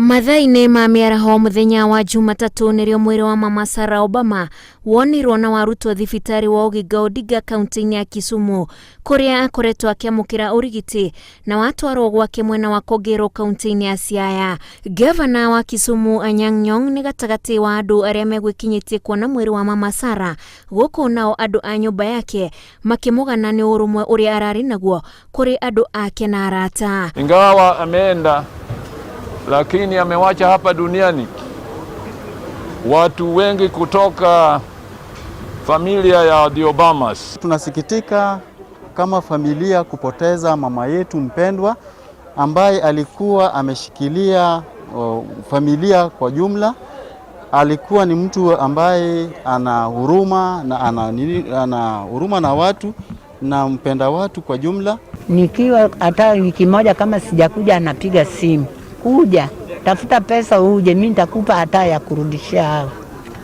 Mathaine ma miaraho muthenya wa Jumatatu nirio mwiri wa Mama Sarah Obama wonirwo na warutwo thibitari wa Oginga Odinga kaunti-ini ya Kisumu kuria akoretwo akiamukira urigiti na watwarwo gwake mwena wa Kogero kaunti-ini ya Siaya. Gavana wa Kisumu Anyang' Nyong'o ni gatagati wa andu aria megwikinyitie kuona mwiri wa Mama Sarah, guku nao andu a nyumba yake makimugana ni urumwe uria arari naguo kuri andu ake na arata. Ingawa ameenda, lakini amewacha hapa duniani watu wengi kutoka familia ya The Obamas. Tunasikitika kama familia kupoteza mama yetu mpendwa ambaye alikuwa ameshikilia familia kwa jumla. Alikuwa ni mtu ambaye ana huruma na watu na mpenda watu kwa jumla. Nikiwa hata wiki moja kama sijakuja anapiga simu, kuja tafuta pesa uje, mimi nitakupa hata ya kurudishia,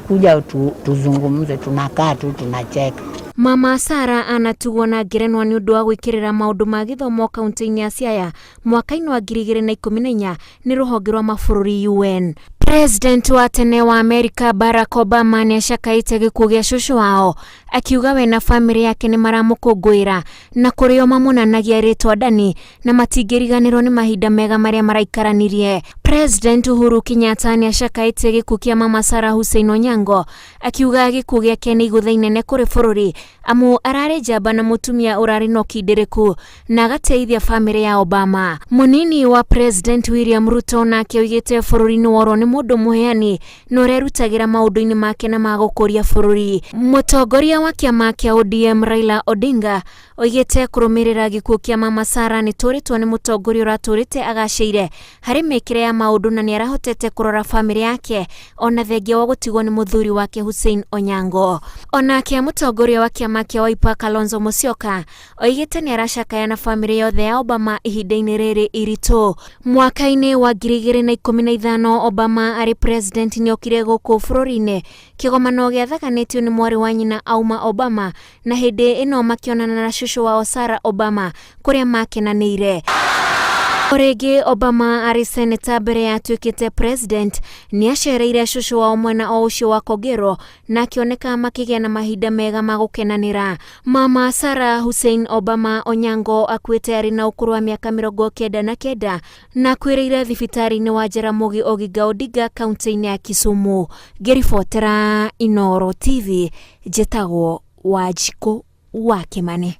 kuja tuzungumze, tunakaa tu tunacheka. Mama Sarah anatugwo na ngerenwa ni undu wa gwikirira maundu ma githomo kaunti-ini ya Siaya mwaka-ini wa 2014 ni ruhonge rwa mabũrũri UN. President wa tene wa Amerika Barack Obama ni acakaite gikuo gia cucu wao, akiuga we na family yake ni maramukungwira na kurio mamunanagia ritwa ndani na matingiriganirwo ni mahinda mega maria maraikaranirie. President Uhuru Kenyatta ni acakaite gikuo kia Mama Sarah Hussein Onyango, akiuga gikuo giake ni igutha inene kuri bũrũri amu arari njamba na mutumia urari no kindiriku na agateithia family ya Obama. Munini wa President William Ruto nake oigite bũrũri-ini woro ni mundu muheani no rerutagira maundu-ini make na magukuria bũrũri. Mutongoria wa kiama kia ODM Raila Odinga oigite kurumirira gikuo kia Mama Sarah ni turitwo ni mutongoria uraturite agaceire hari mekire ya maundu na ni arahotete kurora family yake ona thengia wa gutigwo ni muthuri wake Hussein Onyango. Onake mutongoria wa kiama kia Wiper Kalonzo Musyoka oigite ni aracakaya na family yothe ya Obama ihinda-ini riri iritu. Mwaka-ini wa 2015 Obama ari president ni okire guku bũrũri-ini kigomano giathaganitio ni mwari wa nyina Auma Obama na hindi ino makionana na cucu wao Sarah Obama kuria makenanire. Orege Obama ari senator mbere ya atuikite president ni acereire cucu wao mwena o ucio wa Kogero na akioneka makigia na mahinda mega magukenanira. Mama Sarah Hussein Obama Onyango akuite ari na ukuru wa miaka 99 na kwirire thibitari-ini wa Jaramogi Oginga Odinga kaunti-ini ya Kisumu. Ngiribotera Inooro TV, njĩtagwo Wanjikũ wa Kimani.